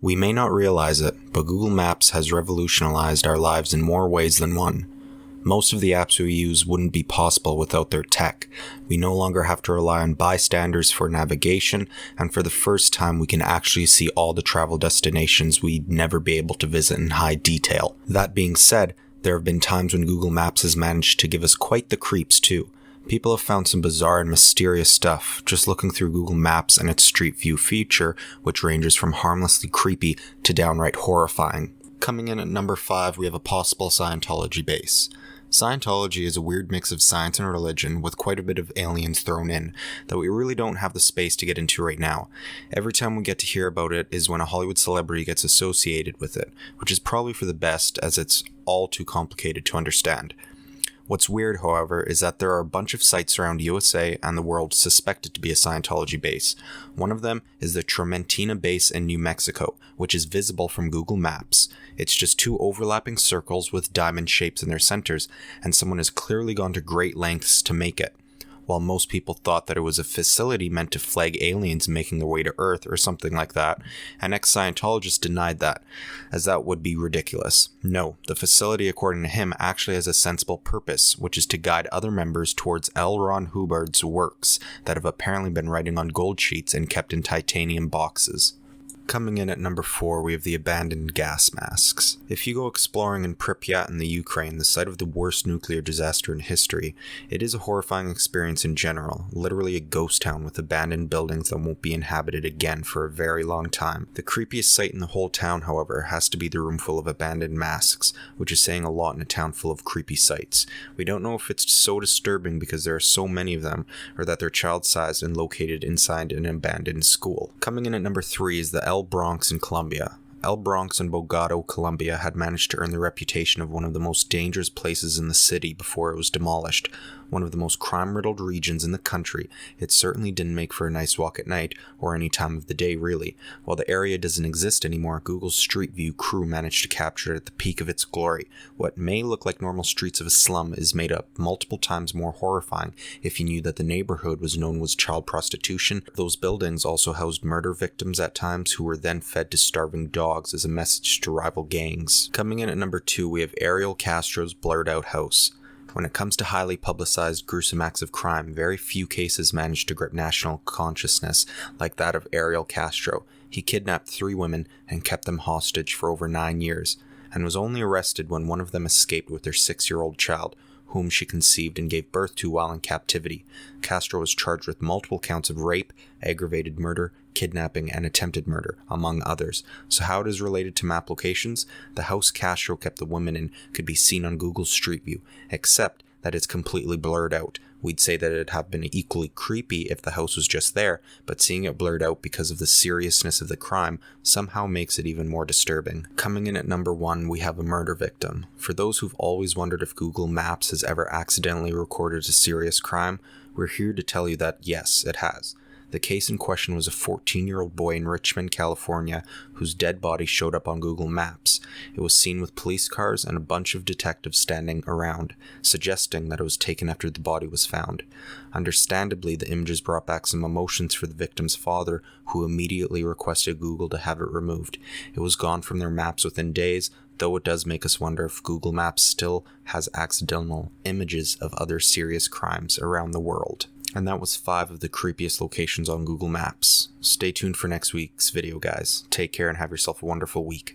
We may not realize it, but Google Maps has revolutionized our lives in more ways than one. Most of the apps we use wouldn't be possible without their tech. We no longer have to rely on bystanders for navigation, and for the first time we can actually see all the travel destinations we'd never be able to visit in high detail. That being said, there have been times when Google Maps has managed to give us quite the creeps too. People have found some bizarre and mysterious stuff just looking through Google Maps and its Street View feature, which ranges from harmlessly creepy to downright horrifying. Coming in at number 5, we have a possible Scientology base. Scientology is a weird mix of science and religion with quite a bit of aliens thrown in that we really don't have the space to get into right now. Every time we get to hear about it is when a Hollywood celebrity gets associated with it, which is probably for the best as it's all too complicated to understand. What's weird, however, is that there are a bunch of sites around USA and the world suspected to be a Scientology base. One of them is the Trementina base in New Mexico, which is visible from Google Maps. It's just 2 overlapping circles with diamond shapes in their centers, and someone has clearly gone to great lengths to make it. While most people thought that it was a facility meant to flag aliens making their way to Earth or something like that, an ex-Scientologist denied that, as that would be ridiculous. No, the facility, according to him, actually has a sensible purpose, which is to guide other members towards L. Ron Hubbard's works that have apparently been writing on gold sheets and kept in titanium boxes. Coming in at number 4, we have the abandoned gas masks. If you go exploring in Pripyat in the Ukraine, the site of the worst nuclear disaster in history, it is a horrifying experience in general, literally a ghost town with abandoned buildings that won't be inhabited again for a very long time. The creepiest sight in the whole town, however, has to be the room full of abandoned masks, which is saying a lot in a town full of creepy sights. We don't know if it's so disturbing because there are so many of them, or that they're child-sized and located inside an abandoned school. Coming in at number 3 is the Bronx in Colombia. Bronx in Bogota, Colombia had managed to earn the reputation of one of the most dangerous places in the city before it was demolished. One of the most crime-riddled regions in the country, it certainly didn't make for a nice walk at night, or any time of the day really. While the area doesn't exist anymore, Google's Street View crew managed to capture it at the peak of its glory. What may look like normal streets of a slum is made up multiple times more horrifying if you knew that the neighborhood was known as child prostitution. Those buildings also housed murder victims at times who were then fed to starving dogs as a message to rival gangs. Coming in at number 2, we have Ariel Castro's blurred out house. When it comes to highly publicized gruesome acts of crime, very few cases manage to grip national consciousness like that of Ariel Castro. He kidnapped 3 women and kept them hostage for over 9 years, and was only arrested when one of them escaped with their 6-year-old child, whom she conceived and gave birth to while in captivity. Castro was charged with multiple counts of rape, aggravated murder, kidnapping, and attempted murder, among others. So how it is related to map locations? The house Castro kept the women in could be seen on Google's Street View, except that it's completely blurred out. We'd say that it'd have been equally creepy if the house was just there, but seeing it blurred out because of the seriousness of the crime somehow makes it even more disturbing. Coming in at number 1, we have a murder victim. For those who've always wondered if Google Maps has ever accidentally recorded a serious crime, we're here to tell you that yes, it has. The case in question was a 14-year-old boy in Richmond, California, whose dead body showed up on Google Maps. It was seen with police cars and a bunch of detectives standing around, suggesting that it was taken after the body was found. Understandably, the images brought back some emotions for the victim's father, who immediately requested Google to have it removed. It was gone from their maps within days, though it does make us wonder if Google Maps still has accidental images of other serious crimes around the world. And that was 5 of the creepiest locations on Google Maps. Stay tuned for next week's video, guys. Take care and have yourself a wonderful week.